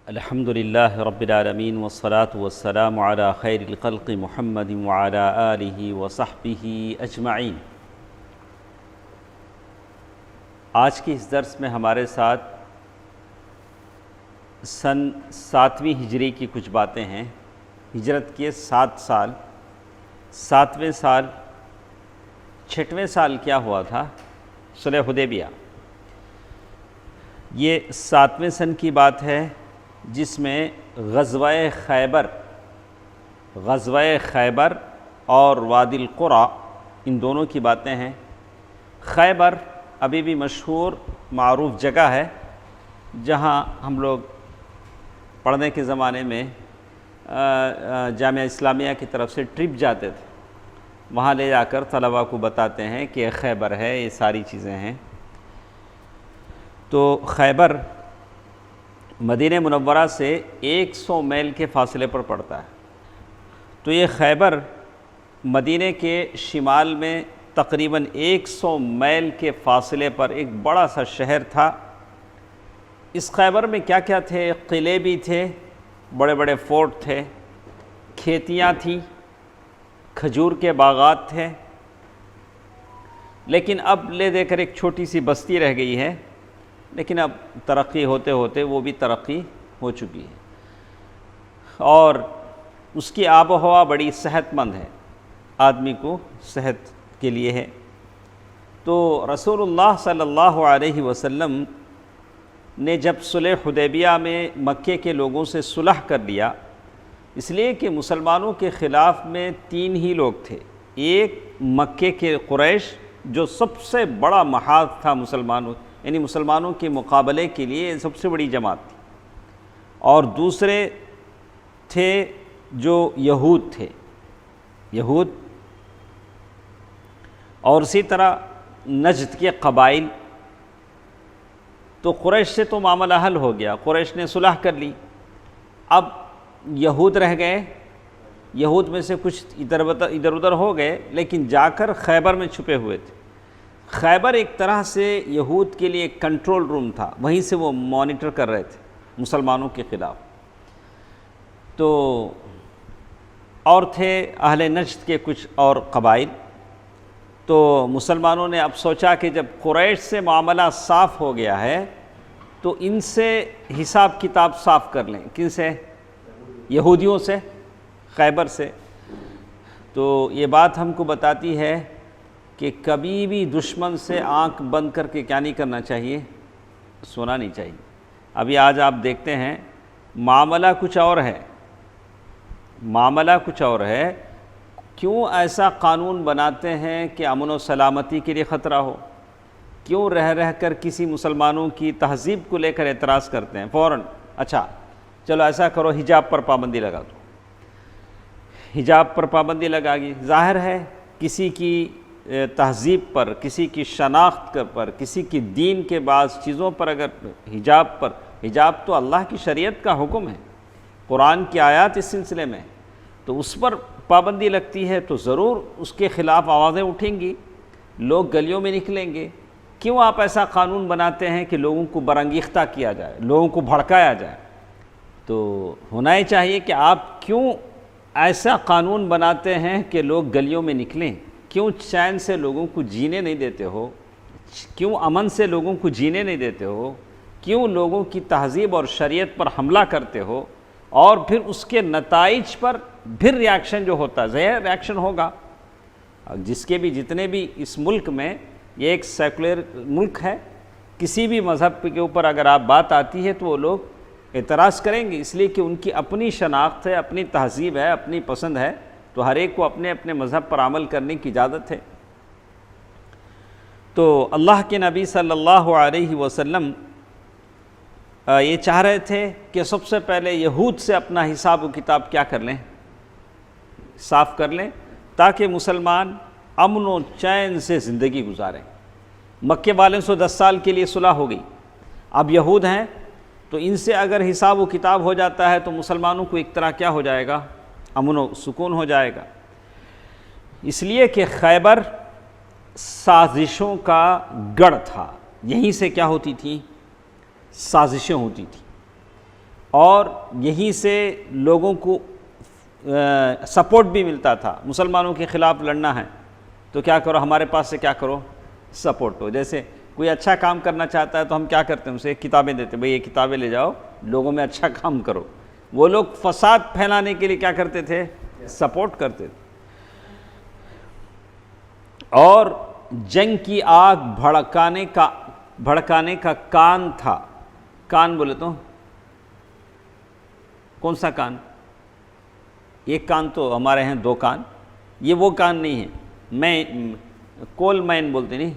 الحمد للہ رب العالمین والصلاة والسلام علی خیر الخلق محمد وعلی آلہ وصحبہ اجمعین۔ آج کے اس درس میں ہمارے ساتھ سن 7ویں ہجری کی کچھ باتیں ہیں۔ ہجرت کے 7 سال، 7ویں سال 6ویں سال کیا ہوا تھا؟ صلح حدیبیہ۔ یہ 7ویں سن کی بات ہے جس میں غزوہ خیبر اور وادی القریٰ ان دونوں کی باتیں ہیں۔ خیبر ابھی بھی مشہور معروف جگہ ہے جہاں ہم لوگ پڑھنے کے زمانے میں جامعہ اسلامیہ کی طرف سے ٹرپ جاتے تھے، وہاں لے جا کر طلباء کو بتاتے ہیں کہ خیبر ہے، یہ ساری چیزیں ہیں۔ تو خیبر مدینہ منورہ سے 100 میل کے فاصلے پر پڑتا ہے۔ تو یہ خیبر مدینہ کے شمال میں تقریباً 100 میل کے فاصلے پر ایک بڑا سا شہر تھا۔ اس خیبر میں کیا کیا تھے؟ قلعے بھی تھے، بڑے بڑے فورٹ تھے، کھیتیاں تھیں، کھجور کے باغات تھے، لیکن اب لے دے کر ایک چھوٹی سی بستی رہ گئی ہے، لیکن اب ترقی ہوتے ہوتے وہ بھی ترقی ہو چکی ہے، اور اس کی آب و ہوا بڑی صحت مند ہے، آدمی کو صحت کے لیے ہے۔ تو رسول اللہ صلی اللہ علیہ وسلم نے جب صلح حدیبیہ میں مکے کے لوگوں سے صلح کر لیا، اس لیے کہ مسلمانوں کے خلاف میں 3 ہی لوگ تھے۔ ایک مکے کے قریش جو سب سے بڑا محاذ تھا مسلمانوں، یعنی مسلمانوں کے مقابلے کے لیے سب سے بڑی جماعت تھی، اور دوسرے تھے جو یہود تھے، یہود، اور اسی طرح نجد کے قبائل۔ تو قریش سے تو معاملہ حل ہو گیا، قریش نے صلح کر لی، اب یہود رہ گئے، یہود میں سے کچھ ادھر ادھر ہو گئے، لیکن جا کر خیبر میں چھپے ہوئے تھے۔ خیبر ایک طرح سے یہود کے لیے ایک کنٹرول روم تھا، وہیں سے وہ مانیٹر کر رہے تھے مسلمانوں کے خلاف۔ تو اور تھے اہل نجد کے کچھ اور قبائل۔ تو مسلمانوں نے اب سوچا کہ جب قریش سے معاملہ صاف ہو گیا ہے تو ان سے حساب کتاب صاف کر لیں۔ کن سے؟ یہودیوں سے، خیبر سے۔ تو یہ بات ہم کو بتاتی ہے کہ کبھی بھی دشمن سے آنکھ بند کر کے کیا نہیں کرنا چاہیے؟ سونا نہیں چاہیے۔ ابھی آج آپ دیکھتے ہیں معاملہ کچھ اور ہے، معاملہ کچھ اور ہے۔ کیوں ایسا قانون بناتے ہیں کہ امن و سلامتی کے لیے خطرہ ہو؟ کیوں رہ کر کسی مسلمانوں کی تہذیب کو لے کر اعتراض کرتے ہیں فوراً؟ اچھا چلو ایسا کرو، حجاب پر پابندی لگا دو، حجاب پر پابندی لگا گی۔ ظاہر ہے کسی کی تہذیب پر، کسی کی شناخت پر، کسی کی دین کے بعض چیزوں پر اگر حجاب تو اللہ کی شریعت کا حکم ہے، قرآن کی آیات اس سلسلے میں، تو اس پر پابندی لگتی ہے تو ضرور اس کے خلاف آوازیں اٹھیں گی، لوگ گلیوں میں نکلیں گے۔ کیوں آپ ایسا قانون بناتے ہیں کہ لوگوں کو برانگیختہ کیا جائے، لوگوں کو بھڑکایا جائے؟ تو ہونا ہی چاہیے کہ آپ کیوں ایسا قانون بناتے ہیں کہ لوگ گلیوں میں نکلیں؟ کیوں چین سے لوگوں کو جینے نہیں دیتے ہو؟ کیوں امن سے لوگوں کو جینے نہیں دیتے ہو؟ کیوں لوگوں کی تہذیب اور شریعت پر حملہ کرتے ہو؟ اور پھر اس کے نتائج پر پھر ریاکشن جو ہوتا ہے، ظاہر ریاکشن ہوگا۔ جس کے بھی جتنے بھی اس ملک میں، یہ ایک سیکولر ملک ہے، کسی بھی مذہب کے اوپر اگر آپ بات آتی ہے تو وہ لوگ اعتراض کریں گے، اس لیے کہ ان کی اپنی شناخت ہے، اپنی تہذیب ہے، اپنی پسند ہے، تو ہر ایک کو اپنے اپنے مذہب پر عمل کرنے کی اجازت ہے۔ تو اللہ کے نبی صلی اللہ علیہ وسلم یہ چاہ رہے تھے کہ سب سے پہلے یہود سے اپنا حساب و کتاب کیا کر لیں؟ صاف کر لیں، تاکہ مسلمان امن و چین سے زندگی گزاریں۔ مکے والوں سے 10 سال کے لیے صلح ہو گئی، اب یہود ہیں تو ان سے اگر حساب و کتاب ہو جاتا ہے تو مسلمانوں کو ایک طرح کیا ہو جائے گا؟ امن و سکون ہو جائے گا۔ اس لیے کہ خیبر سازشوں کا گڑھ تھا، یہیں سے کیا ہوتی تھیں؟ سازشیں ہوتی تھیں، اور یہیں سے لوگوں کو سپورٹ بھی ملتا تھا۔ مسلمانوں کے خلاف لڑنا ہے تو کیا کرو، ہمارے پاس سے کیا کرو، سپورٹ ہو۔ جیسے کوئی اچھا کام کرنا چاہتا ہے تو ہم کیا کرتے ہیں، اسے کتابیں دیتے، بھئی یہ کتابیں لے جاؤ، لوگوں میں اچھا کام کرو۔ وہ لوگ فساد پھیلانے کے لیے کیا کرتے تھے، سپورٹ کرتے تھے۔ اور جنگ کی آگ بھڑکانے کا کان تھا۔ کان بولے تو کون سا کان؟ ایک کان تو ہمارے ہیں، دو کان، یہ وہ کان نہیں ہے۔ میں کول مین بولتے نہیں،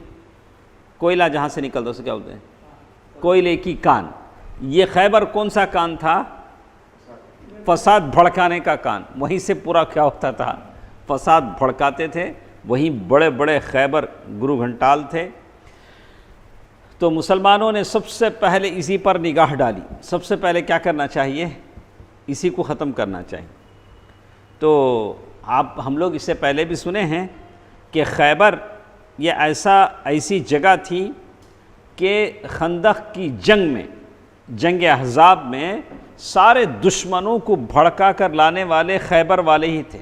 کوئلہ جہاں سے نکلتا اسے کیا بولتے ہیں، کوئلے کی کان۔ یہ خیبر کون سا کان تھا؟ فساد بھڑکانے کا کان۔ وہیں سے پورا کیا ہوتا تھا، فساد بھڑکاتے تھے۔ وہیں بڑے بڑے خیبر گرو گھنٹال تھے۔ تو مسلمانوں نے سب سے پہلے اسی پر نگاہ ڈالی۔ سب سے پہلے کیا کرنا چاہیے، اسی کو ختم کرنا چاہیے۔ تو ہم لوگ اس سے پہلے بھی سنے ہیں کہ خیبر یہ ایسی جگہ تھی کہ خندق کی جنگ میں، جنگ احزاب میں سارے دشمنوں کو بھڑکا کر لانے والے خیبر والے ہی تھے۔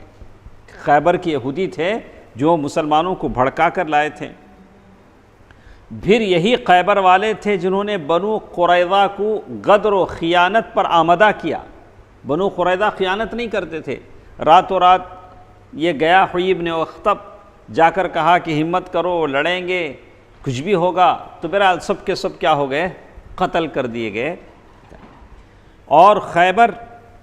خیبر کے یہودی تھے جو مسلمانوں کو بھڑکا کر لائے تھے۔ پھر یہی خیبر والے تھے جنہوں نے بنو قریظہ کو غدر و خیانت پر آمادہ کیا۔ بنو قریظہ خیانت نہیں کرتے تھے۔ راتوں رات یہ گیا حیی بن اخطب، جا کر کہا کہ ہمت کرو، لڑیں گے، کچھ بھی ہوگا، تو بہرحال سب کے سب کیا ہو گئے، قتل کر دیے گئے۔ اور خیبر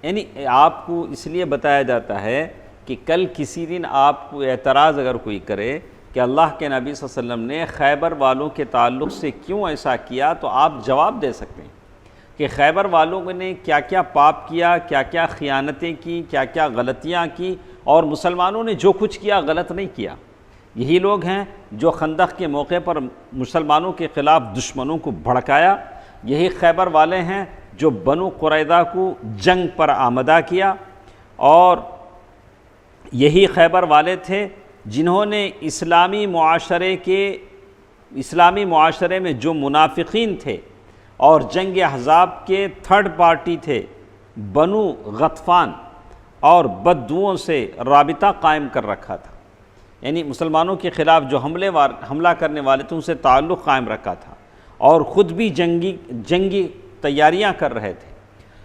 یعنی آپ کو اس لیے بتایا جاتا ہے کہ کل کسی دن آپ کو اعتراض اگر کوئی کرے کہ اللہ کے نبی صلی اللہ علیہ وسلم نے خیبر والوں کے تعلق سے کیوں ایسا کیا، تو آپ جواب دے سکتے ہیں کہ خیبر والوں نے کیا کیا پاپ کیا، کیا کیا خیانتیں کی، کیا کیا غلطیاں کی، اور مسلمانوں نے جو کچھ کیا غلط نہیں کیا۔ یہی لوگ ہیں جو خندق کے موقع پر مسلمانوں کے خلاف دشمنوں کو بھڑکایا۔ یہی خیبر والے ہیں جو بنو قریظہ کو جنگ پر آمادہ کیا۔ اور یہی خیبر والے تھے جنہوں نے اسلامی معاشرے میں جو منافقین تھے اور جنگ احزاب کے تھرڈ پارٹی تھے، بنو غطفان اور بدوؤں سے رابطہ قائم کر رکھا تھا۔ یعنی مسلمانوں کے خلاف جو حملہ کرنے والے تھے ان سے تعلق قائم رکھا تھا، اور خود بھی جنگی تیاریاں کر رہے تھے۔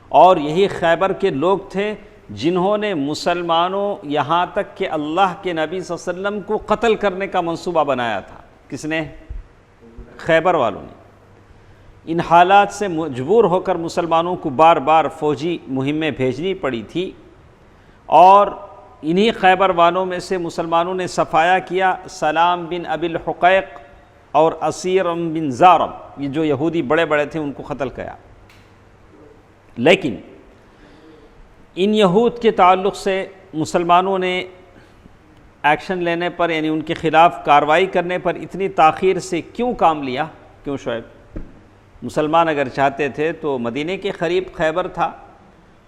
اور یہی خیبر کے لوگ تھے جنہوں نے مسلمانوں یہاں تک کہ اللہ کے نبی صلی اللہ علیہ وسلم کو قتل کرنے کا منصوبہ بنایا تھا۔ کس نے؟ خیبر والوں نے۔ ان حالات سے مجبور ہو کر مسلمانوں کو بار بار فوجی مہمیں بھیجنی پڑی تھی، اور انہی خیبر والوں میں سے مسلمانوں نے صفایا کیا سلام بن ابی الحقیق اور اسیرم بن زارب، یہ جو یہودی بڑے بڑے تھے ان کو قتل کیا۔ لیکن ان یہود کے تعلق سے مسلمانوں نے ایکشن لینے پر، یعنی ان کے خلاف کارروائی کرنے پر اتنی تاخیر سے کیوں کام لیا؟ کیوں شعیب؟ مسلمان اگر چاہتے تھے تو مدینے کے قریب خیبر تھا،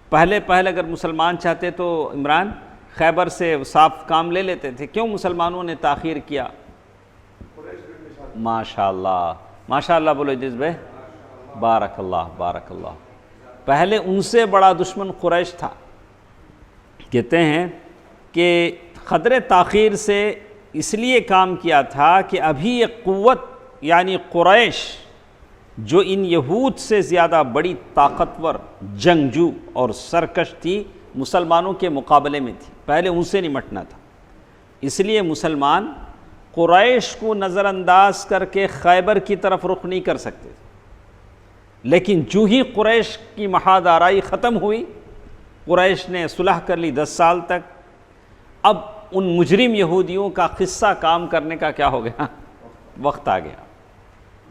پہلے اگر مسلمان چاہتے تو عمران خیبر سے صاف کام لے لیتے تھے۔ کیوں مسلمانوں نے تاخیر کیا؟ ماشاءاللہ ماشاءاللہ بولو جس بھائی، بارک اللہ بارک اللہ۔ پہلے ان سے بڑا دشمن قریش تھا۔ کہتے ہیں کہ قدر تاخیر سے اس لیے کام کیا تھا کہ ابھی یہ قوت یعنی قریش جو ان یہود سے زیادہ بڑی طاقتور، جنگجو اور سرکش تھی، مسلمانوں کے مقابلے میں تھی۔ پہلے ان سے نمٹنا تھا، اس لیے مسلمان قریش کو نظر انداز کر کے خیبر کی طرف رخ نہیں کر سکتے تھے۔ لیکن جو ہی قریش کی محاذ آرائی ختم ہوئی، قریش نے صلح کر لی 10 سال تک، اب ان مجرم یہودیوں کا قصہ کام کرنے کا کیا ہو گیا؟ وقت آ گیا،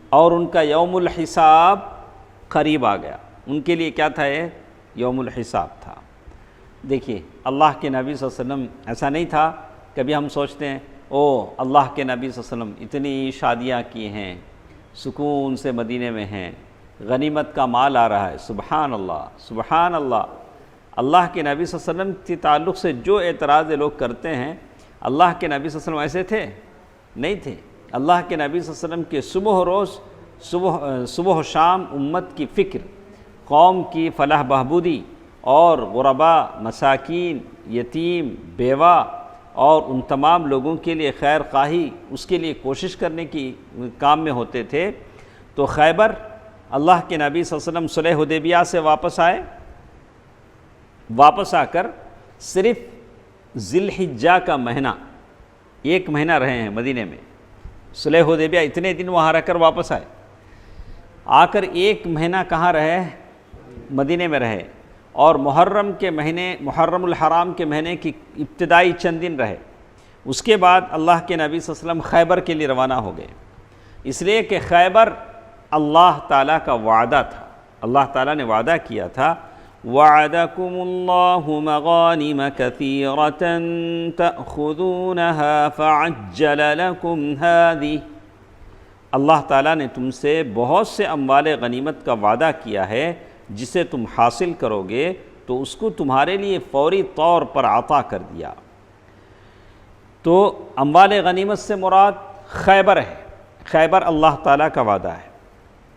اور ان کا یوم الحساب قریب آ گیا۔ ان کے لیے کیا تھا؟ یہ یوم الحساب تھا۔ دیکھیے اللہ کے نبی صلی اللہ علیہ وسلم ایسا نہیں تھا، کبھی ہم سوچتے ہیں او اللہ کے نبی صلی اللہ علیہ وسلم اتنی شادیاں کی ہیں، سکون سے مدینے میں ہیں، غنیمت کا مال آ رہا ہے، سبحان اللہ سبحان اللہ۔ اللہ کے نبی صلی اللہ علیہ وسلم کے تعلق سے جو اعتراض لوگ کرتے ہیں، اللہ کے نبی صلی اللہ علیہ وسلم ایسے تھے؟ نہیں تھے۔ اللہ کے نبی صلی اللہ علیہ وسلم کے صبح و روز، صبح و شام امت کی فکر، قوم کی فلاح بہبودی اور غربا، مساکین، یتیم، بیوہ اور ان تمام لوگوں کے لیے خیر خواہی، اس کے لیے کوشش کرنے کی کام میں ہوتے تھے۔ تو خیبر اللہ کے نبی صلی اللہ علیہ وسلم صلح حدیبیہ سے واپس آئے، واپس آ کر صرف ذی الحجہ کا مہینہ، 1 مہینہ رہے ہیں مدینے میں۔ صلح حدیبیہ اتنے دن وہاں رہ کر واپس آئے، آ کر 1 مہینہ کہاں رہے؟ مدینے میں رہے، اور محرم کے مہینے، محرم الحرام کے مہینے کی ابتدائی چند دن رہے۔ اس کے بعد اللہ کے نبی صلی اللہ علیہ وسلم خیبر کے لیے روانہ ہو گئے، اس لیے کہ خیبر اللہ تعالیٰ کا وعدہ تھا۔ اللہ تعالیٰ نے وعدہ کیا تھا، وَعَدَكُمُ اللَّهُ مَغَانِمَ كَثِيرَةً تَأْخُذُونَهَا فَعَجَّلَ لَكُمْ هَذِهِ، اللہ تعالیٰ نے تم سے بہت سے اموال غنیمت کا وعدہ کیا ہے، جسے تم حاصل کرو گے تو اس کو تمہارے لیے فوری طور پر عطا کر دیا۔ تو اموال غنیمت سے مراد خیبر ہے، خیبر اللہ تعالیٰ کا وعدہ ہے۔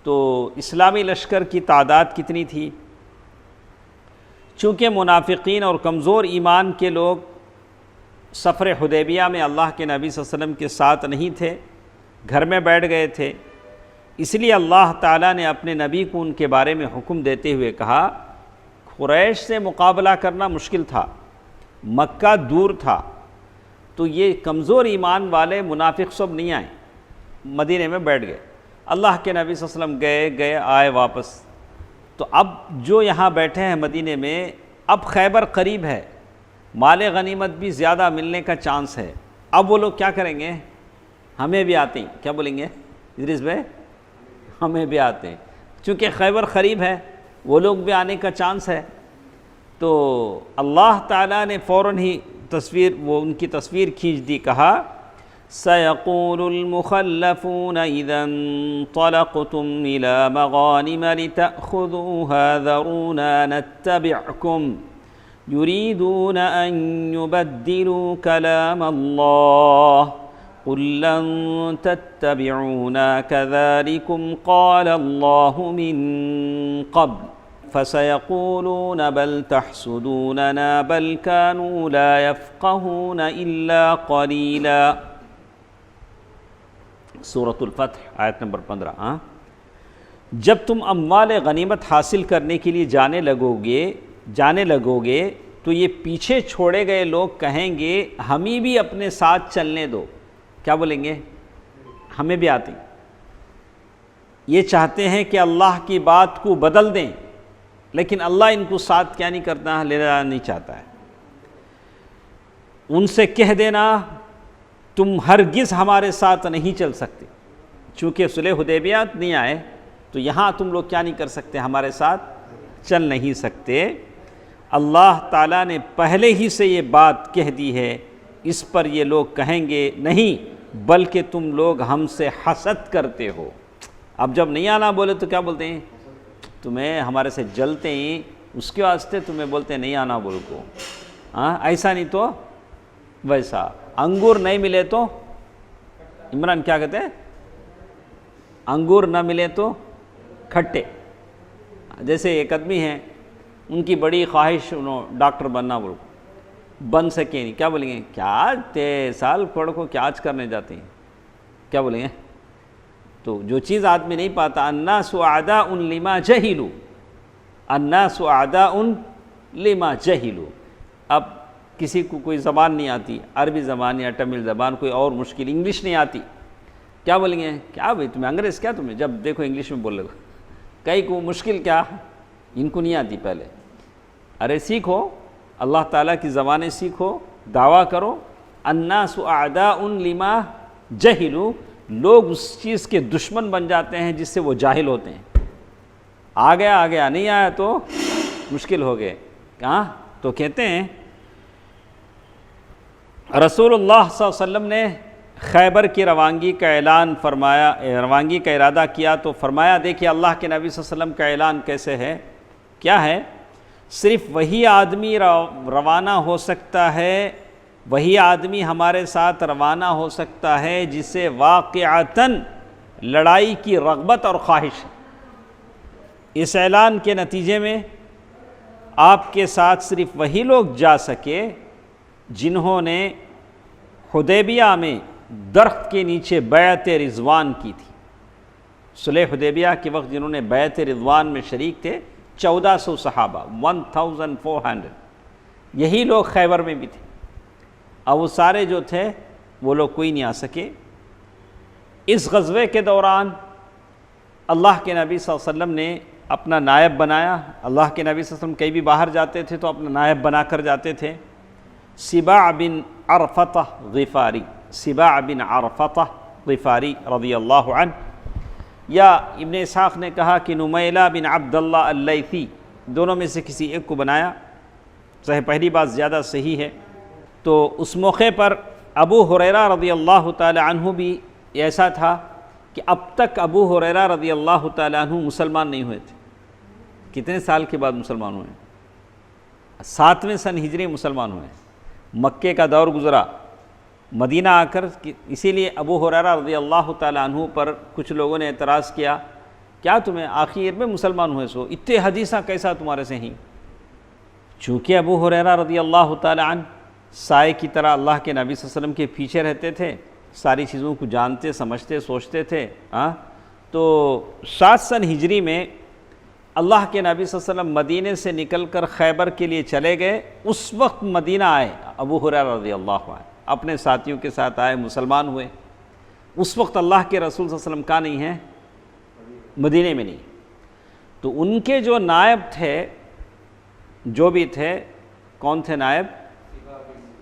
تو اسلامی لشکر کی تعداد کتنی تھی؟ چونکہ منافقین اور کمزور ایمان کے لوگ سفر حدیبیہ میں اللہ کے نبی صلی اللہ علیہ وسلم کے ساتھ نہیں تھے، گھر میں بیٹھ گئے تھے، اس لیے اللہ تعالیٰ نے اپنے نبی کو ان کے بارے میں حکم دیتے ہوئے کہا، قریش سے مقابلہ کرنا مشکل تھا، مکہ دور تھا، تو یہ کمزور ایمان والے منافق سب نہیں آئے، مدینے میں بیٹھ گئے۔ اللہ کے نبی صلی اللہ علیہ وسلم گئے آئے واپس، تو اب جو یہاں بیٹھے ہیں مدینے میں، اب خیبر قریب ہے، مال غنیمت بھی زیادہ ملنے کا چانس ہے۔ اب وہ لوگ کیا کریں گے؟ ہمیں بھی آتے ہیں، کیا بولیں گے ادریس بھائی؟ ہمیں بھی آتے ہیں، چونکہ خیبر قریب ہے، وہ لوگ بھی آنے کا چانس ہے۔ تو اللہ تعالیٰ نے فوراً ہی ان کی تصویر کھینچ دی، کہا سَيَقُولُ الْمُخَلَّفُونَ إِذَا انطَلَقْتُمْ إِلَى مَغَانِمَ لِتَأْخُذُوهَا ذَرُونَا نَتَّبِعْكُمْ يُرِيدُونَ أَن يُبَدِّلُوا كَلَامَ اللَّهِ قُل لَّن تَتَّبِعُونَا كَذَلِكُمْ قَالَ اللَّهُ مِن قَبْلُ فَسَيَقُولُونَ بَلْ تَحْسُدُونَنَا بَلْ كَانُوا لَا يَفْقَهُونَ إِلَّا قَلِيلًا۔ سورۃ الفتح آیت نمبر 15۔ جب تم اموال غنیمت حاصل کرنے کے لیے جانے لگو گے تو یہ پیچھے چھوڑے گئے لوگ کہیں گے ہمیں بھی اپنے ساتھ چلنے دو۔ کیا بولیں گے؟ ہمیں بھی آتی، یہ چاہتے ہیں کہ اللہ کی بات کو بدل دیں، لیکن اللہ ان کو ساتھ کیا نہیں کرتا، لینا نہیں چاہتا ہے۔ ان سے کہہ دینا تم ہرگز ہمارے ساتھ نہیں چل سکتے، چونکہ صلح حدیبیہ نہیں آئے تو یہاں تم لوگ کیا نہیں کر سکتے، ہمارے ساتھ چل نہیں سکتے۔ اللہ تعالیٰ نے پہلے ہی سے یہ بات کہہ دی ہے، اس پر یہ لوگ کہیں گے نہیں بلکہ تم لوگ ہم سے حسد کرتے ہو۔ اب جب نہیں آنا بولے تو کیا بولتے ہیں؟ تمہیں ہمارے سے جلتے ہیں، اس کے واسطے تمہیں بولتے ہیں نہیں آنا بول کو، ایسا نہیں تو ویسا۔ انگور نہیں ملے تو عمران کیا کہتے ہیں؟ انگور نہ ملے تو کھٹے۔ جیسے ایک آدمی ہیں، ان کی بڑی خواہش ڈاکٹر بننا، بول بن سکے نہیں، کیا بولیں گے؟ کیا 23 سال پڑھ کو کیا آج کرنے جاتے ہیں، کیا بولیں گے؟ تو جو چیز آدمی نہیں پاتا، الناس اعداء لما جہلوا، الناس اعداء لما جہلوا۔ اب کسی کو کوئی زبان نہیں آتی، عربی زبان یا تمل زبان، کوئی اور مشکل انگلش نہیں آتی، کیا بولیں گے؟ کیا بھائی تمہیں انگریز کیا تمہیں، جب دیکھو انگلش میں بول رہے، کئی کو مشکل کیا، ان کو نہیں آتی پہلے۔ ارے سیکھو، اللہ تعالیٰ کی زبانیں سیکھو، دعویٰ کرو۔ الناس اعداء لما جہلوا، لوگ اس چیز کے دشمن بن جاتے ہیں جس سے وہ جاہل ہوتے ہیں۔ آ گیا نہیں آیا تو مشکل ہو گئے۔ کہاں تو کہتے ہیں رسول اللہ صلی اللہ علیہ وسلم نے خیبر کی روانگی کا اعلان فرمایا، روانگی کا ارادہ کیا تو فرمایا، دیکھیے اللہ کے نبی صلی اللہ علیہ وسلم کا اعلان کیسے ہے، کیا ہے؟ صرف وہی آدمی روانہ ہو سکتا ہے، وہی آدمی ہمارے ساتھ روانہ ہو سکتا ہے جسے واقعتاً لڑائی کی رغبت اور خواہش ہے۔ اس اعلان کے نتیجے میں آپ کے ساتھ صرف وہی لوگ جا سکے جنہوں نے حدیبیہ میں درخت کے نیچے بیعت رضوان کی تھی۔ صلح حدیبیہ کے وقت جنہوں نے بیعت رضوان میں شریک تھے 1400 صحابہ، 1400، یہی لوگ خیبر میں بھی تھے۔ اب وہ سارے جو تھے وہ لوگ کوئی نہیں آ سکے۔ اس غزوے کے دوران اللہ کے نبی صلی اللہ علیہ وسلم نے اپنا نائب بنایا۔ اللہ کے نبی صلی اللہ علیہ وسلم کہیں بھی باہر جاتے تھے تو اپنا نائب بنا کر جاتے تھے۔ سباع بن عرفطہ غفاری، سباع بن عرفطہ غفاری رضی اللہ عنہ، یا ابن اسحاق نے کہا کہ نمیلہ بن عبداللہ اللیثی، دونوں میں سے کسی ایک کو بنایا۔ پہلی بات زیادہ صحیح ہے۔ تو اس موقع پر ابو ہریرہ رضی اللہ تعالی عنہ بھی ایسا تھا کہ اب تک ابو ہریرہ رضی اللہ تعالی عنہ مسلمان نہیں ہوئے تھے۔ کتنے سال کے بعد مسلمان ہوئے؟ 7ویں سن ہجری مسلمان ہوئے۔ مکے کا دور گزرا، مدینہ آ کر، اسی لیے ابو ہریرہ رضی اللہ تعالی عنہ پر کچھ لوگوں نے اعتراض کیا، کیا تمہیں آخر میں مسلمان ہوئے سو اتنے حدیثاں کیسا تمہارے سے ہیں؟ چونکہ ابو ہریرہ رضی اللہ تعالی عنہ سائے کی طرح اللہ کے نبی صلی اللہ علیہ وسلم کے پیچھے رہتے تھے، ساری چیزوں کو جانتے، سمجھتے، سوچتے تھے۔ تو 7 سن ہجری میں اللہ کے نبی صلی اللہ علیہ وسلم مدینے سے نکل کر خیبر کے لیے چلے گئے۔ اس وقت مدینہ آئے ابو ہریرہ رضی اللہ عنہ، اپنے ساتھیوں کے ساتھ آئے، مسلمان ہوئے۔ اس وقت اللہ کے رسول صلی اللہ علیہ وسلم کہاں نہیں ہیں؟ مدینے میں نہیں۔ تو ان کے جو نائب تھے، جو بھی تھے، کون تھے نائب؟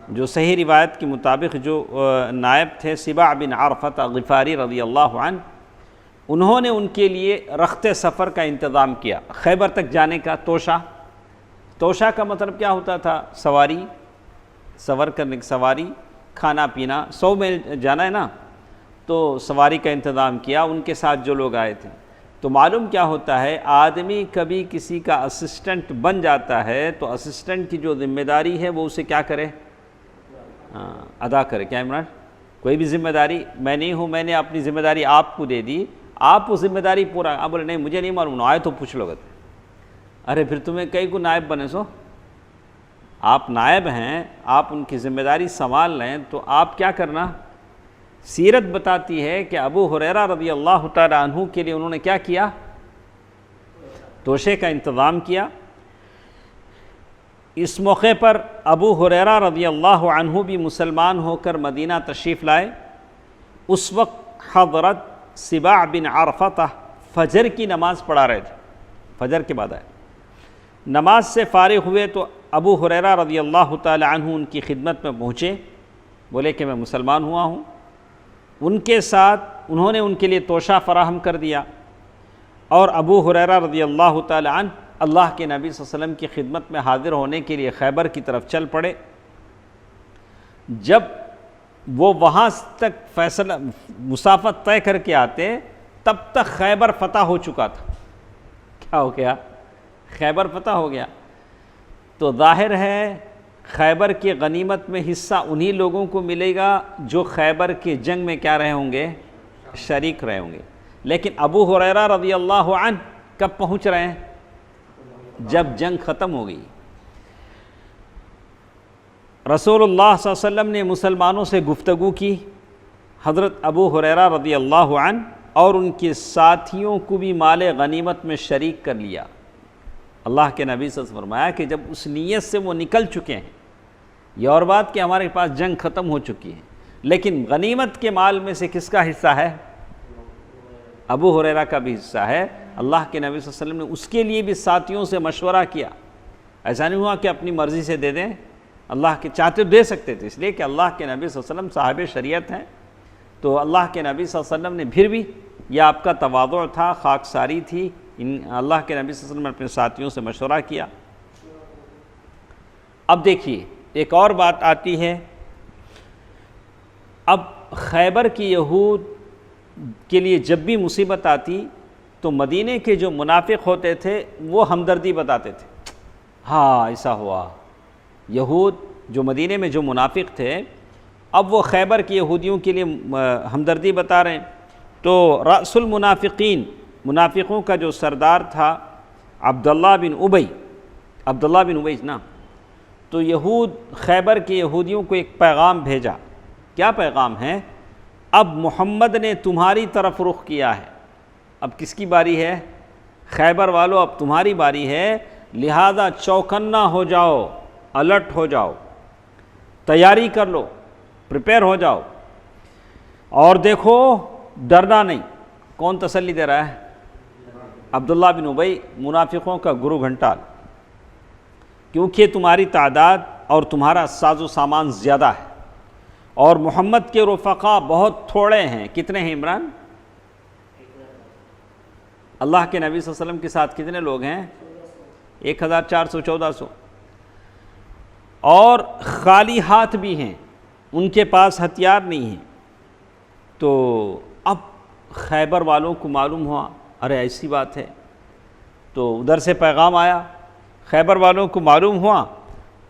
جو صحیح روایت کے مطابق جو نائب تھے سباع بن عرفطہ غفاری رضی اللہ عنہ، انہوں نے ان کے لیے رخت سفر کا انتظام کیا، خیبر تک جانے کا۔ توشہ کا مطلب کیا ہوتا تھا؟ سواری، سفر کرنے کی سواری، کھانا پینا، 100 میل جانا ہے نا، تو سواری کا انتظام کیا ان کے ساتھ جو لوگ آئے تھے۔ تو معلوم کیا ہوتا ہے، آدمی کبھی کسی کا اسسٹنٹ بن جاتا ہے تو اسسٹنٹ کی جو ذمہ داری ہے وہ اسے کیا کرے؟ ادا کرے۔ کیا عمران؟ کوئی بھی ذمہ داری میں نہیں ہوں، میں نے اپنی ذمہ داری آپ کو دے دی، آپ وہ ذمہ داری پورا۔ آپ بولے نہیں مجھے نہیں معلوم، آئے تو پوچھ لو گے۔ ارے پھر تمہیں کئی کو نائب بنے سو، آپ نائب ہیں، آپ ان کی ذمہ داری سنبھال لیں، تو آپ کیا کرنا؟ سیرت بتاتی ہے کہ ابو ہریرہ رضی اللہ تعالی عنہ کے لیے انہوں نے کیا کیا؟ توشے کا انتظام کیا۔ اس موقع پر ابو ہریرہ رضی اللہ عنہ بھی مسلمان ہو کر مدینہ تشریف لائے۔ اس وقت حضرت سباع بن عرفطہ فجر کی نماز پڑھا رہے تھے، فجر کے بعد آئے۔ نماز سے فارغ ہوئے تو ابو ہریرہ رضی اللہ تعالی عنہ ان کی خدمت میں پہنچے، بولے کہ میں مسلمان ہوا ہوں۔ ان کے ساتھ انہوں نے ان کے لیے توشہ فراہم کر دیا، اور ابو ہریرہ رضی اللہ تعالی عنہ اللہ کے نبی صلی اللہ علیہ وسلم کی خدمت میں حاضر ہونے کے لیے خیبر کی طرف چل پڑے۔ جب وہ وہاں تک فیصلہ مسافت طے کر کے آتے تب تک خیبر فتح ہو چکا تھا۔ کیا ہو گیا؟ خیبر فتح ہو گیا۔ تو ظاہر ہے خیبر کی غنیمت میں حصہ انہی لوگوں کو ملے گا جو خیبر کے جنگ میں کیا رہے ہوں گے؟ شریک رہے ہوں گے۔ لیکن ابو ہریرہ رضی اللہ عنہ کب پہنچ رہے ہیں؟ جب جنگ ختم ہو گئی۔ رسول اللہ صلی اللہ علیہ وسلم نے مسلمانوں سے گفتگو کی، حضرت ابو ہریرہ رضی اللہ عنہ اور ان کے ساتھیوں کو بھی مال غنیمت میں شریک کر لیا۔ اللہ کے نبی صلی اللہ علیہ وسلم فرمایا کہ جب اس نیت سے وہ نکل چکے ہیں، یہ اور بات کہ ہمارے پاس جنگ ختم ہو چکی ہے، لیکن غنیمت کے مال میں سے کس کا حصہ ہے؟ ابو ہریرہ کا بھی حصہ ہے۔ اللہ کے نبی صلی اللہ علیہ وسلم نے اس کے لیے بھی ساتھیوں سے مشورہ کیا۔ ایسا نہیں ہوا کہ اپنی مرضی سے دے دیں، اللہ کے چاہتے دے سکتے تھے، اس لیے کہ اللہ کے نبی صلی اللہ علیہ وسلم صاحب شریعت ہیں۔ تو اللہ کے نبی صلی اللہ علیہ وسلم نے پھر بھی، یہ آپ کا تواضع تھا، خاکساری تھی، اللہ کے نبی صلی اللہ علیہ وسلم نے اپنے ساتھیوں سے مشورہ کیا۔ اب دیکھیے ایک اور بات آتی ہے، اب خیبر کی یہود کے لیے جب بھی مصیبت آتی تو مدینے کے جو منافق ہوتے تھے وہ ہمدردی بتاتے تھے، ہاں ایسا ہوا۔ یہود جو مدینے میں جو منافق تھے، اب وہ خیبر کے یہودیوں کے لیے ہمدردی بتا رہے ہیں۔ تو رأس المنافقین، منافقوں کا جو سردار تھا عبداللہ بن ابی نا، تو یہود خیبر کے یہودیوں کو ایک پیغام بھیجا. کیا پیغام ہے؟ اب محمد نے تمہاری طرف رخ کیا ہے. اب کس کی باری ہے؟ خیبر والو، اب تمہاری باری ہے، لہذا چوکنا ہو جاؤ، الرٹ ہو جاؤ، تیاری کر لو، پریپیئر ہو جاؤ، اور دیکھو ڈرنا نہیں. کون تسلی دے رہا ہے؟ عبداللہ بن ابی، منافقوں کا گرو گھنٹال. کیونکہ تمہاری تعداد اور تمہارا ساز و سامان زیادہ ہے، اور محمد کے رفقا بہت تھوڑے ہیں. کتنے ہیں عمران؟ اللہ کے نبی صلی اللہ علیہ وسلم کے ساتھ کتنے لوگ ہیں؟ 1400 1400. اور خالی ہاتھ بھی ہیں، ان کے پاس ہتھیار نہیں ہیں. تو اب خیبر والوں کو معلوم ہوا ارے ایسی بات ہے، تو ادھر سے پیغام آیا. خیبر والوں کو معلوم ہوا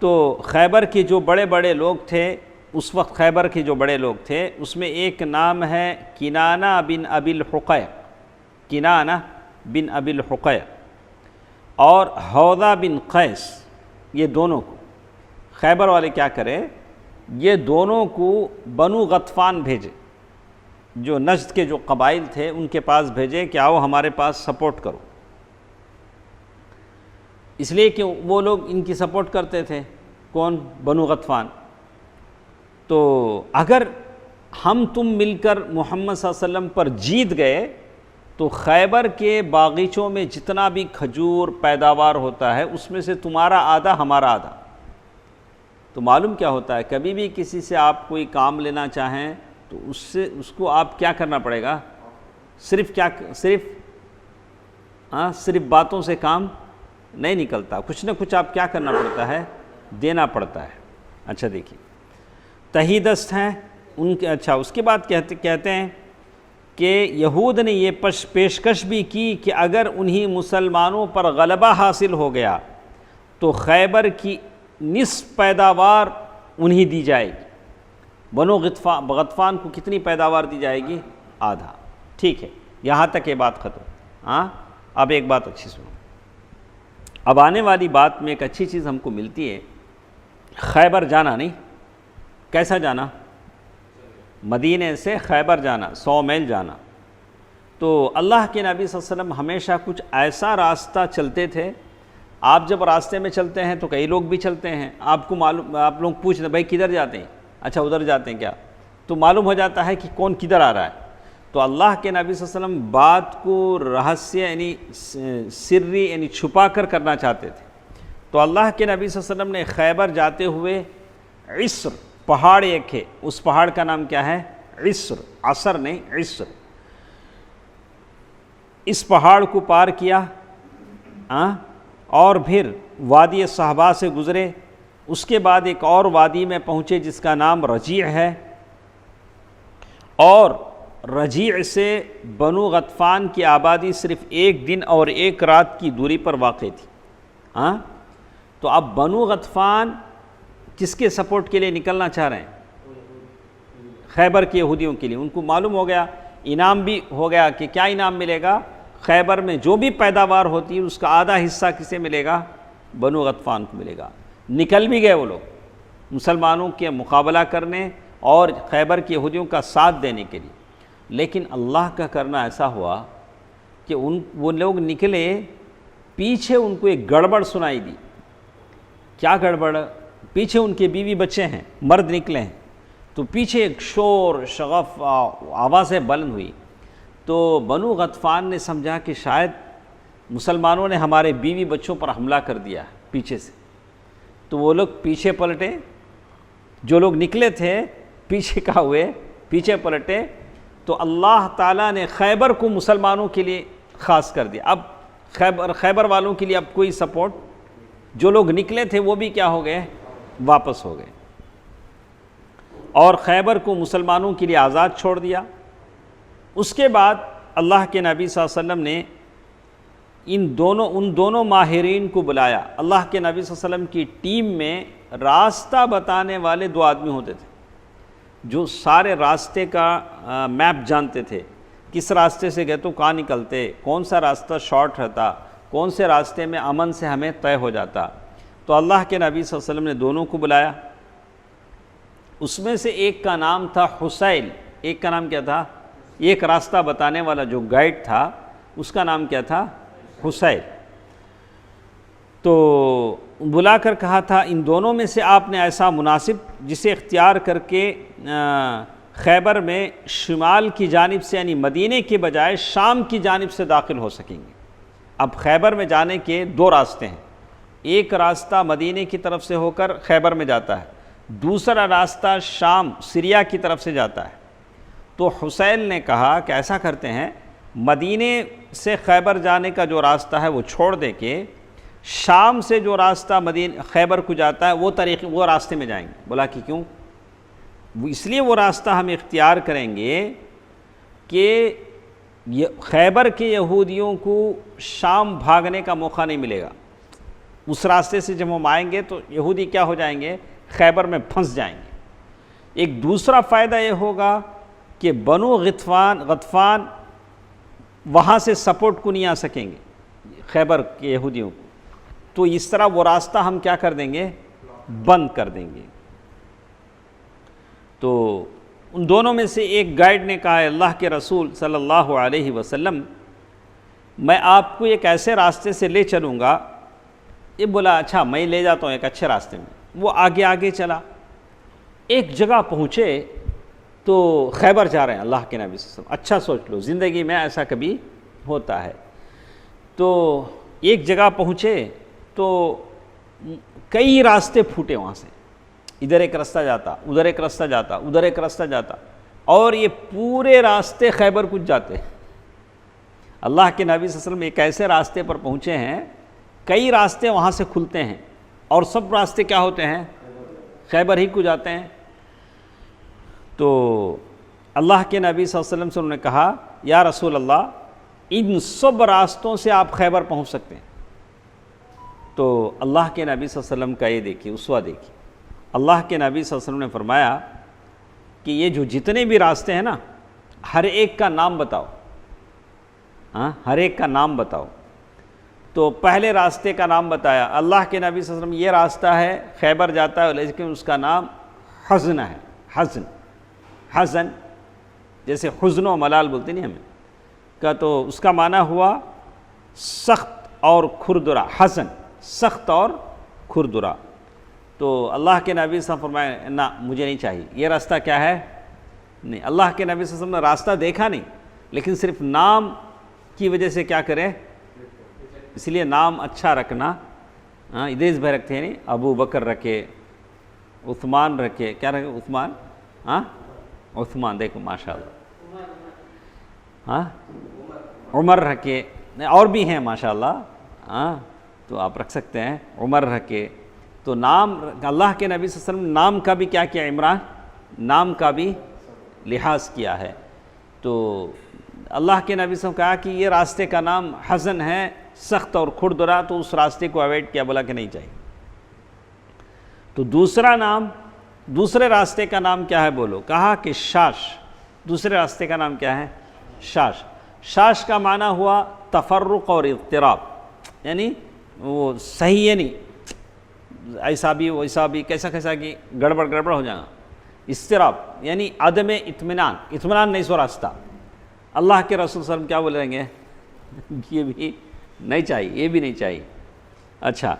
تو خیبر کے جو بڑے بڑے لوگ تھے، اس وقت خیبر کے جو بڑے لوگ تھے اس میں ایک نام ہے کنانہ بن ابی الحقیق، اور حوضہ بن قیس. یہ دونوں کو خیبر والے کیا کرے، یہ دونوں کو بنو غطفان بھیجے، جو نجد کے جو قبائل تھے ان کے پاس بھیجے کہ آؤ ہمارے پاس سپورٹ کرو. اس لیے کہ وہ لوگ ان کی سپورٹ کرتے تھے. کون؟ بنو غطفان. تو اگر ہم تم مل کر محمد صلی اللہ علیہ وسلم پر جیت گئے تو خیبر کے باغیچوں میں جتنا بھی کھجور پیداوار ہوتا ہے اس میں سے تمہارا آدھا ہمارا آدھا. تو معلوم کیا ہوتا ہے، کبھی بھی کسی سے آپ کوئی کام لینا چاہیں تو اس کو آپ کیا کرنا پڑے گا؟ صرف باتوں سے کام نہیں نکلتا، کچھ نہ کچھ آپ کیا کرنا پڑتا ہے؟ دینا پڑتا ہے. اچھا دیکھیے، تہی دست ہیں ان کے. اچھا اس کے بعد کہتے ہیں کہ یہود نے یہ پیشکش بھی کی کہ اگر انہی مسلمانوں پر غلبہ حاصل ہو گیا تو خیبر کی نصف پیداوار انہی دی جائے گی. بنو غطفان کو کتنی پیداوار دی جائے گی؟ آدھا. ٹھیک ہے، یہاں تک یہ بات ختم. ہاں اب ایک بات اچھی سنو. اب آنے والی بات میں ایک اچھی چیز ہم کو ملتی ہے. خیبر جانا نہیں، کیسا جانا؟ مدینے سے خیبر جانا، 100 میل جانا. تو اللہ کے نبی صلی اللہ علیہ وسلم ہمیشہ کچھ ایسا راستہ چلتے تھے. آپ جب راستے میں چلتے ہیں تو کئی لوگ بھی چلتے ہیں، آپ کو معلوم، آپ لوگ پوچھتے ہیں بھائی کدھر جاتے ہیں؟ اچھا ادھر جاتے ہیں کیا؟ تو معلوم ہو جاتا ہے کہ کون کدھر آ رہا ہے. تو اللہ کے نبی صلی اللہ علیہ وسلم بات کو رہسیہ یعنی سری یعنی چھپا کر کرنا چاہتے تھے. تو اللہ کے نبی صلی اللہ علیہ وسلم نے خیبر جاتے ہوئے عسر پہاڑ ایک ہے، اس پہاڑ کا نام کیا ہے؟ عسر، عصر نہیں عسر. اس پہاڑ کو پار کیا اور پھر وادی صحابہ سے گزرے. اس کے بعد ایک اور وادی میں پہنچے جس کا نام رجیع ہے، اور رجیع سے بنو غطفان کی آبادی صرف 1 دن اور 1 رات کی دوری پر واقع تھی. تو اب بنو غطفان کس کے سپورٹ کے لیے نکلنا چاہ رہے ہیں؟ خیبر کے یہودیوں کے لیے. ان کو معلوم ہو گیا، انعام بھی ہو گیا کہ کیا انعام ملے گا؟ خیبر میں جو بھی پیداوار ہوتی ہے اس کا آدھا حصہ کسے ملے گا؟ بنو غطفان کو ملے گا. نکل بھی گئے وہ لوگ مسلمانوں کے مقابلہ کرنے اور خیبر کے یہودیوں کا ساتھ دینے کے لیے. لیکن اللہ کا کرنا ایسا ہوا کہ وہ لوگ نکلے، پیچھے ان کو ایک گڑبڑ سنائی دی. کیا گڑبڑ؟ پیچھے ان کے بیوی بچے ہیں، مرد نکلے ہیں. تو پیچھے ایک شور شغف آوازیں بلند ہوئی. تو بنو غطفان نے سمجھا کہ شاید مسلمانوں نے ہمارے بیوی بچوں پر حملہ کر دیا پیچھے سے. تو وہ لوگ پیچھے پلٹے، جو لوگ نکلے تھے پیچھے کا ہوئے پیچھے پلٹے. تو اللہ تعالیٰ نے خیبر کو مسلمانوں کے لیے خاص کر دیا. اب خیبر والوں کے لیے اب کوئی سپورٹ، جو لوگ نکلے تھے وہ بھی کیا ہو گئے؟ واپس ہو گئے. اور خیبر کو مسلمانوں کے لیے آزاد چھوڑ دیا. اس کے بعد اللہ کے نبی صلی اللہ علیہ وسلم نے ان دونوں ماہرین کو بلایا. اللہ کے نبی صلی اللہ علیہ وسلم کی ٹیم میں راستہ بتانے والے 2 آدمی ہوتے تھے جو سارے راستے کا میپ جانتے تھے. کس راستے سے گئے تو کہاں نکلتے، کون سا راستہ شارٹ رہتا، کون سے راستے میں امن سے ہمیں طے ہو جاتا۔ تو اللہ کے نبی صلی اللہ علیہ وسلم نے دونوں کو بلایا۔ اس میں سے ایک کا نام تھا حسیل، ایک کا نام کیا تھا؟ ایک راستہ بتانے والا جو گائیڈ تھا اس کا نام کیا تھا؟ حسیل۔ تو بلا کر کہا تھا ان دونوں میں سے آپ نے ایسا مناسب جسے اختیار کر کے خیبر میں شمال کی جانب سے یعنی مدینے کے بجائے شام کی جانب سے داخل ہو سکیں گے۔ اب خیبر میں جانے کے دو راستے ہیں، ایک راستہ مدینے کی طرف سے ہو کر خیبر میں جاتا ہے، دوسرا راستہ شام سیریا کی طرف سے جاتا ہے۔ تو حسیل نے کہا کہ ایسا کرتے ہیں مدینے سے خیبر جانے کا جو راستہ ہے وہ چھوڑ دے کے شام سے جو راستہ خیبر کو جاتا ہے وہ راستے میں جائیں گے۔ بولا کہ کیوں؟ اس لیے وہ راستہ ہم اختیار کریں گے کہ خیبر کے یہودیوں کو شام بھاگنے کا موقع نہیں ملے گا۔ اس راستے سے جب ہم آئیں گے تو یہودی کیا ہو جائیں گے؟ خیبر میں پھنس جائیں گے۔ ایک دوسرا فائدہ یہ ہوگا کہ بنو غطفان وہاں سے سپورٹ کو نہیں آ سکیں گے خیبر کے یہودیوں کو، تو اس طرح وہ راستہ ہم کیا کر دیں گے؟ بند کر دیں گے۔ تو ان دونوں میں سے ایک گائیڈ نے کہا اللہ کے رسول صلی اللہ علیہ وسلم میں آپ کو ایک ایسے راستے سے لے چلوں گا۔ یہ بولا اچھا میں لے جاتا ہوں ایک اچھے راستے میں۔ وہ آگے آگے چلا، ایک جگہ پہنچے تو خیبر جا رہے ہیں اللہ کے نبی صلی اللہ علیہ وسلم۔ اچھا سوچ لو، زندگی میں ایسا کبھی ہوتا ہے۔ تو ایک جگہ پہنچے تو کئی راستے پھوٹے وہاں سے، ادھر ایک راستہ جاتا، ادھر ایک راستہ جاتا، ادھر ایک راستہ جاتا، اور یہ پورے راستے خیبر کچھ جاتے ہیں۔ اللہ کے نبی صلی اللہ علیہ وسلم ایک ایسے راستے پر پہنچے ہیں، کئی راستے وہاں سے کھلتے ہیں اور سب راستے کیا ہوتے ہیں؟ خیبر ہی کو جاتے ہیں۔ تو اللہ کے نبی صلی اللہ علیہ وسلم سے انہوں نے کہا یا رسول اللہ ان سب راستوں سے آپ خیبر پہنچ سکتے ہیں۔ تو اللہ کے نبی صلی اللہ علیہ وسلم کا یہ دیکھیے اسوہ دیکھیے، اللہ کے نبی صلی اللہ علیہ وسلم نے فرمایا کہ یہ جو جتنے بھی راستے ہیں نا ہر ایک کا نام بتاؤ، ہر ایک کا نام بتاؤ۔ تو پہلے راستے کا نام بتایا اللہ کے نبی صلی اللہ علیہ وسلم، یہ راستہ ہے خیبر جاتا ہے لیکن اس کا نام حزن ہے۔ حزن جیسے حزن و ملال بولتے نہیں ہمیں کا، تو اس کا معنی ہوا سخت اور کھردرا۔ حزن سخت اور کھردرا۔ تو اللہ کے نبی صلی اللہ علیہ وسلم فرمایا نہ مجھے نہیں چاہیے، یہ راستہ کیا ہے؟ نہیں۔ اللہ کے نبی صلی اللہ علیہ وسلم نے راستہ دیکھا نہیں لیکن صرف نام کی وجہ سے کیا کرے، اس لیے نام اچھا رکھنا۔ ادریس بھائی رکھتے ہیں نہیں، ابو بکر رکھے، عثمان رکھے، کیا رکھے؟ عثمان، عثمان دیکھو ماشاءاللہ، عمر رکھے، اور بھی ہیں ماشاءاللہ، تو آپ رکھ سکتے ہیں عمر رکھے۔ تو نام اللہ کے نبی صلی اللہ علیہ وسلم نام کا بھی کیا کیا؟ عمران نام کا بھی لحاظ کیا ہے۔ تو اللہ کے نبی صلی اللہ علیہ وسلم کہا کہ یہ راستے کا نام حزن ہے، سخت اور کھردرا، تو اس راستے کو اوائڈ کیا، بولا کہ نہیں چاہیے۔ تو دوسرا نام، دوسرے راستے کا نام کیا ہے بولو؟ کہا کہ شاش۔ دوسرے راستے کا نام کیا ہے؟ شاش۔ شاش کا معنی ہوا تفرق اور اضطراب، یعنی وہ صحیح ہے نہیں، ایسا بھی ویسا بھی، کیسا کی گڑبڑ ہو جائے گا۔ اضطراب یعنی عدم اطمینان نہیں سو راستہ۔ اللہ کے رسول صلی اللہ علیہ وسلم کیا بولیں گے؟ یہ بھی نہیں چاہیے، یہ بھی نہیں چاہیے۔ اچھا،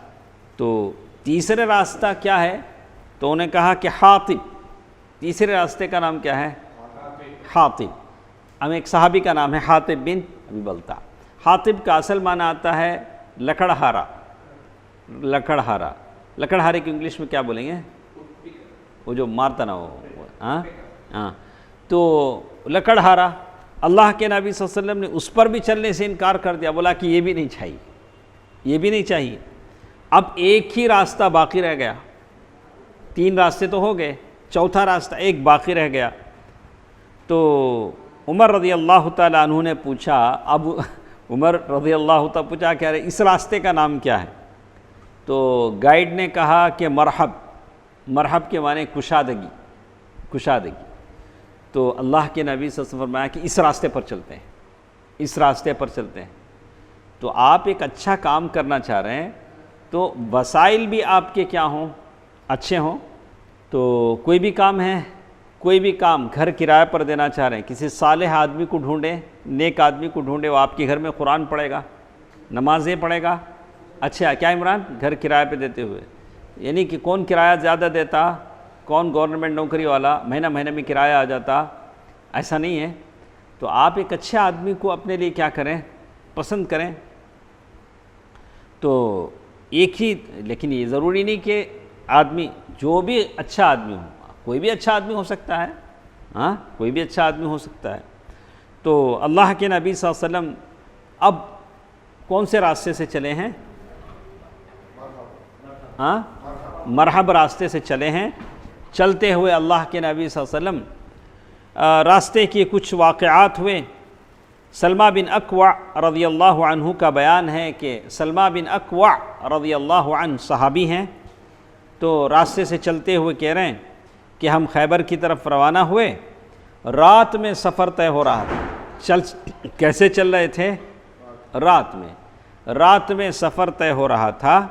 تو تیسرے راستہ کیا ہے؟ تو انہیں کہا کہ حاطب۔ تیسرے راستے کا نام کیا ہے؟ حاطب۔ ہم ایک صحابی کا نام ہے حاطب بن ابی بلتع۔ حاطب کا اصل معنی آتا ہے لکڑہارا۔ لکڑہارے کی انگلش میں کیا بولیں گے؟ وہ جو مارتا نا وہ، تو لکڑہارا۔ اللہ کے نبی صلی اللہ علیہ وسلم نے اس پر بھی چلنے سے انکار کر دیا، بولا کہ یہ بھی نہیں چاہیے، یہ بھی نہیں چاہیے۔ اب ایک ہی راستہ باقی رہ گیا، تین راستے تو ہو گئے، چوتھا راستہ ایک باقی رہ گیا۔ تو عمر رضی اللہ تعالیٰ عنہ نے پوچھا، اب عمر رضی اللہ تعالیٰ پوچھا کہ اس راستے کا نام کیا ہے؟ تو گائیڈ نے کہا کہ مرحب کے معنی کشادگی۔ تو اللہ کے نبی صلی اللہ علیہ وسلم فرمایا کہ اس راستے پر چلتے ہیں، اس راستے پر چلتے ہیں۔ تو آپ ایک اچھا کام کرنا چاہ رہے ہیں تو وسائل بھی آپ کے کیا ہوں، اچھے ہوں. تو کوئی بھی کام ہے، کوئی بھی کام گھر کرائے پر دینا چاہ رہے ہیں، کسی صالح آدمی کو ڈھونڈیں، نیک آدمی کو ڈھونڈیں، وہ آپ کے گھر میں قرآن پڑھے گا، نمازیں پڑھے گا. اچھا کیا عمران، گھر کرائے پہ دیتے ہوئے، یعنی کہ کون کرایہ زیادہ دیتا، کون گورنمنٹ نوکری والا مہینہ میں کرایہ آ جاتا، ایسا نہیں ہے. تو آپ ایک اچھے آدمی کو اپنے لیے کیا کریں، پسند کریں. تو ایک ہی، لیکن یہ ضروری نہیں کہ آدمی جو بھی اچھا آدمی ہو، کوئی بھی اچھا آدمی ہو سکتا ہے، ہاں کوئی بھی اچھا آدمی ہو سکتا ہے. تو اللہ کے نبی صلی اللہ علیہ وسلم اب کون سے راستے سے چلے ہیں، ہاں مرحب راستے سے چلے ہیں. چلتے ہوئے اللہ کے نبی صلی اللہ علیہ وسلم راستے کے کچھ واقعات ہوئے. سلمہ بن اکوع رضی اللہ عنہ کا بیان ہے کہ سلمہ بن اکوع رضی اللہ عنہ صحابی ہیں. تو راستے سے چلتے ہوئے کہہ رہے ہیں کہ ہم خیبر کی طرف روانہ ہوئے، رات میں سفر طے ہو رہا تھا. کیسے چل رہے تھے، رات میں سفر طے ہو رہا تھا.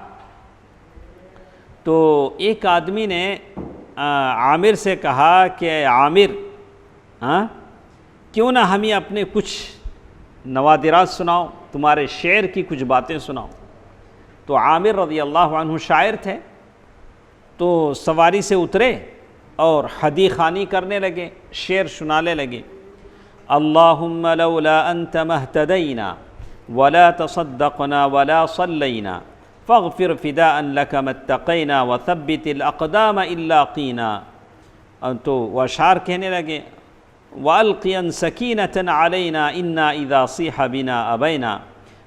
تو ایک آدمی نے عامر سے کہا کہ عامر کیوں نہ ہمیں اپنے کچھ نوادرات سناؤ، تمہارے شعر کی کچھ باتیں سناؤ. تو عامر رضی اللہ عنہ شاعر تھے، تو سواری سے اترے اور حدیث خوانی کرنے لگے، شعر سنانے لگے. اللہم لولا انت مہتدینا ولا تصدقنا ولا صلینا فاغفر فداء لك ما اتقینا وثبت الاقدام الا قینا. تو وہ اشعار کہنے لگے، وَأَلْقِيًا سَكِينَةً عَلَيْنَا إِنَّا إِذَا صِيحَ بِنَا أَبَيْنَا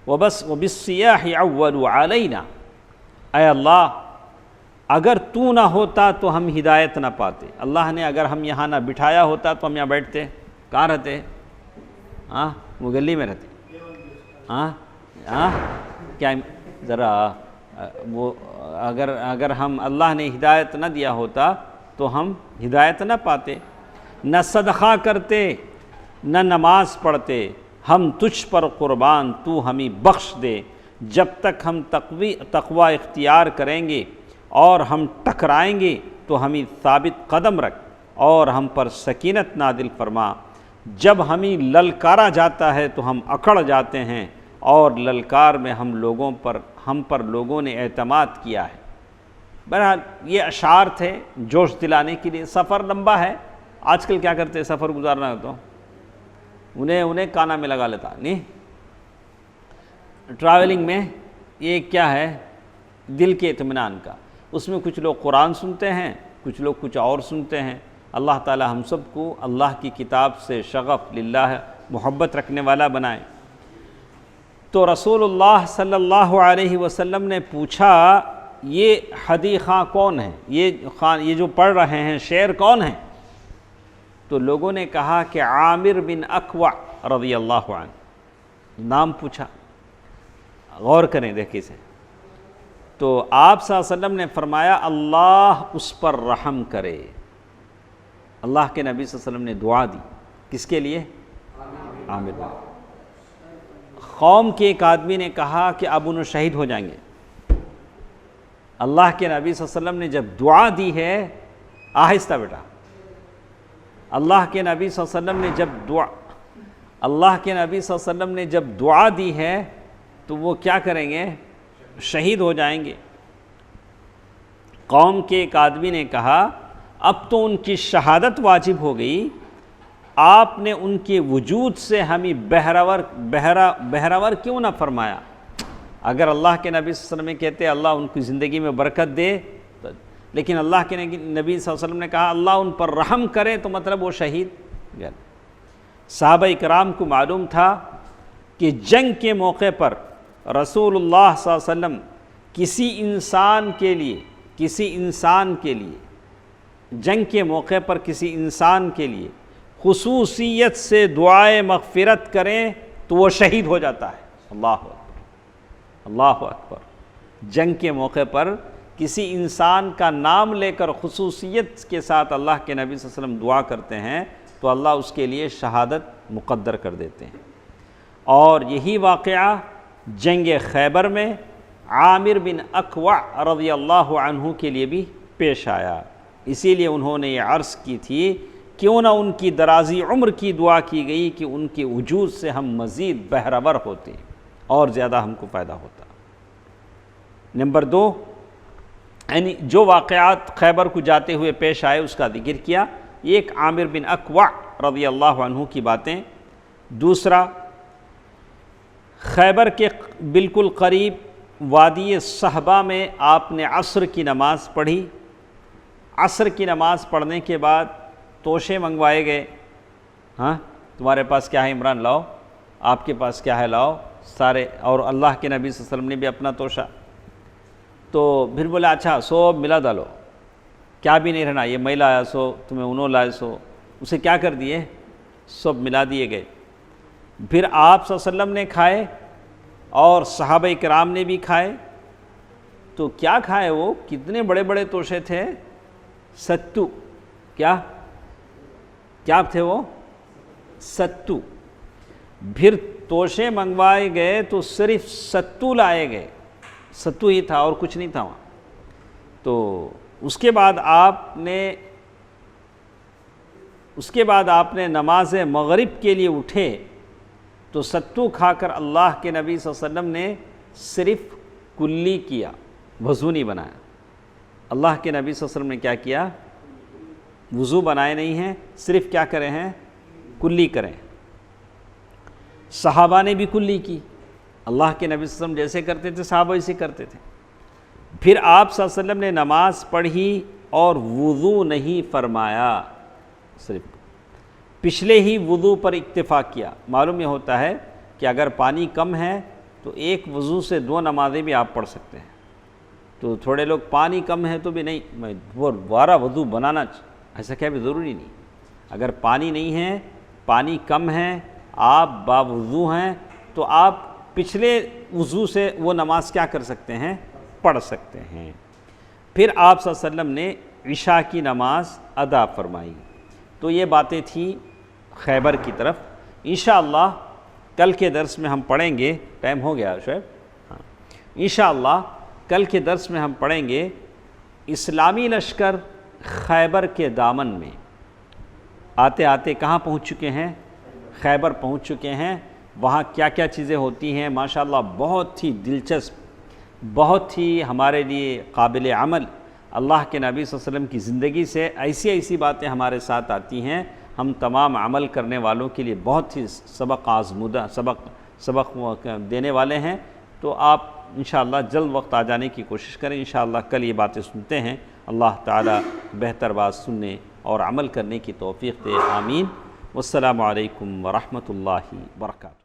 وَبِالصِّيَاحِ عَوَّلُوا عَلَيْنَا. اے اللہ اگر تو نہ ہوتا تو ہم ہدایت نہ پاتے. اللہ نے اگر ہم یہاں نہ بٹھایا ہوتا تو ہم یہاں بیٹھتے، کہاں رہتے، وہ گلی میں رہتے. کیا ذرا وہ اگر ہم اللہ نے ہدایت نہ دیا ہوتا تو ہم ہدایت نہ پاتے. نہ صدقہ کرتے نہ نماز پڑھتے، ہم تجھ پر قربان تو ہمیں بخش دے. جب تک ہم تقوی اختیار کریں گے اور ہم ٹکرائیں گے تو ہمیں ثابت قدم رکھ اور ہم پر سکینت نازل فرما. جب ہمیں للکارا جاتا ہے تو ہم اکڑ جاتے ہیں، اور للکار میں ہم پر لوگوں نے اعتماد کیا ہے. بہرحال یہ اشعار تھے جوش دلانے کے لیے. سفر لمبا ہے، آج کل کیا کرتے ہیں، سفر گزارنا ہے تو انہیں کانا میں لگا لیتا نہیں. ٹریولنگ میں یہ کیا ہے، دل کے اطمینان کا. اس میں کچھ لوگ قرآن سنتے ہیں، کچھ لوگ کچھ اور سنتے ہیں. اللہ تعالی ہم سب کو اللہ کی کتاب سے شغف للہ محبت رکھنے والا بنائے. تو رسول اللہ صلی اللہ علیہ وسلم نے پوچھا یہ حدیث خواں کون ہیں، یہ جو پڑھ رہے ہیں شعر کون ہیں؟ تو لوگوں نے کہا کہ عامر بن اکوع رضی اللہ عنہ. نام پوچھا، غور کریں دیکھیں سے. تو آپ صلی اللہ علیہ وسلم نے فرمایا اللہ اس پر رحم کرے. اللہ کے نبی صلی اللہ علیہ وسلم نے دعا دی، کس کے لیے؟ عامر بن. قوم کے ایک آدمی نے کہا کہ اب انہوں شہید ہو جائیں گے. اللہ کے نبی صلی اللہ علیہ وسلم نے جب دعا دی ہے، آہستہ بیٹا، اللہ کے نبی صلی اللہ علیہ وسلم نے جب دعا دی ہے تو وہ کیا کریں گے؟ شہید ہو جائیں گے. قوم کے ایک آدمی نے کہا اب تو ان کی شہادت واجب ہو گئی، آپ نے ان کے وجود سے ہمیں بہرور کیوں نہ فرمایا؟ اگر اللہ کے نبی صلی اللہ علیہ وسلم کہتے اللہ ان کی زندگی میں برکت دے، لیکن اللہ کے نبی صلی اللہ علیہ وسلم نے کہا اللہ ان پر رحم کرے، تو مطلب وہ شہید گئے. صحابہ اکرام کو معلوم تھا کہ جنگ کے موقع پر رسول اللہ صلی اللہ علیہ وسلم کسی انسان کے لیے جنگ کے موقع پر کسی انسان کے لیے خصوصیت سے دعائے مغفرت کریں تو وہ شہید ہو جاتا ہے. اللہ اکبر، اللہ اکبر. جنگ کے موقع پر کسی انسان کا نام لے کر خصوصیت کے ساتھ اللہ کے نبی صلی اللہ علیہ وسلم دعا کرتے ہیں تو اللہ اس کے لیے شہادت مقدر کر دیتے ہیں. اور یہی واقعہ جنگ خیبر میں عامر بن اکوع رضی اللہ عنہ کے لیے بھی پیش آیا، اسی لیے انہوں نے یہ عرض کی تھی کیوں نہ ان کی درازی عمر کی دعا کی گئی کہ ان کے وجود سے ہم مزید بہرور ہوتے اور زیادہ ہم کو فائدہ ہوتا۔ نمبر 2، یعنی جو واقعات خیبر کو جاتے ہوئے پیش آئے اس کا ذکر کیا، ایک عامر بن اکوع رضی اللہ عنہ کی باتیں۔ دوسرا، خیبر کے بالکل قریب وادی صحبہ میں آپ نے عصر کی نماز پڑھی، عصر کی نماز پڑھنے کے بعد توشے منگوائے گئے، ہاں تمہارے پاس کیا ہے عمران لاؤ، آپ کے پاس کیا ہے لاؤ، سارے، اور اللہ کے نبی صلی اللہ علیہ وسلم نے بھی اپنا توشا، تو پھر بولا اچھا سو ملا ڈالو، کیا بھی نہیں رہنا، یہ میں لایا سو تمہیں انہوں لائے سو، اسے کیا کر دیے، سب ملا دیے گئے۔ پھر آپ صلی اللہ علیہ وسلم نے کھائے اور صحابہ کرام نے بھی کھائے، تو کیا کھائے، وہ کتنے بڑے بڑے توشے تھے، ستو، کیا تھے وہ، ستو۔ پھر توشے منگوائے گئے تو صرف ستو لائے گئے، ستو ہی تھا اور کچھ نہیں تھا وہاں۔ تو اس کے بعد آپ نے نماز مغرب کے لیے اٹھے تو ستو کھا کر اللہ کے نبی صلی اللہ علیہ وسلم نے صرف کلی کیا، وضو نہیں بنایا۔ اللہ کے نبی صلی اللہ علیہ وسلم نے کیا کیا، وضو بنائے نہیں ہیں، صرف کیا کرے ہیں، کلی کریں۔ صحابہ نے بھی کلی کی، اللہ کے نبی صلی اللہ علیہ وسلم جیسے کرتے تھے صحابہ اسی کرتے تھے۔ پھر آپ صلی اللہ علیہ وسلم نے نماز پڑھی اور وضو نہیں فرمایا، صرف پچھلے ہی وضو پر اکتفا کیا۔ معلوم یہ ہوتا ہے کہ اگر پانی کم ہے تو ایک وضو سے 2 نمازیں بھی آپ پڑھ سکتے ہیں۔ تو تھوڑے لوگ پانی کم ہے تو بھی نہیں، میں وہ دوبارہ وضو بنانا، ایسا کیا بھی ضروری نہیں۔ اگر پانی نہیں ہے، پانی کم ہے، آپ باوضو ہیں، تو آپ پچھلے وضو سے وہ نماز کیا کر سکتے ہیں، پڑھ سکتے ہیں۔ پھر آپ صلی اللہ علیہ وسلم نے عشاء کی نماز ادا فرمائی۔ تو یہ باتیں تھیں خیبر کی طرف۔ انشاءاللہ کل کے درس میں ہم پڑھیں گے، ٹائم ہو گیا شعیب، ہاں انشاءاللہ کل کے درس میں ہم پڑھیں گے اسلامی لشکر خیبر کے دامن میں آتے آتے کہاں پہنچ چکے ہیں، خیبر پہنچ چکے ہیں، وہاں کیا کیا چیزیں ہوتی ہیں، ماشاءاللہ بہت ہی دلچسپ، بہت ہی ہمارے لیے قابل عمل، اللہ کے نبی صلی اللہ علیہ وسلم کی زندگی سے ایسی باتیں ہمارے ساتھ آتی ہیں، ہم تمام عمل کرنے والوں کے لیے بہت ہی سبق آزمودہ، سبق دینے والے ہیں۔ تو آپ انشاءاللہ جلد وقت آ جانے کی کوشش کریں، انشاءاللہ کل یہ باتیں سنتے ہیں۔ اللہ تعالی بہتر بات سننے اور عمل کرنے کی توفیق دے، آمین۔ والسلام علیکم ورحمۃ اللہ وبرکاتہ۔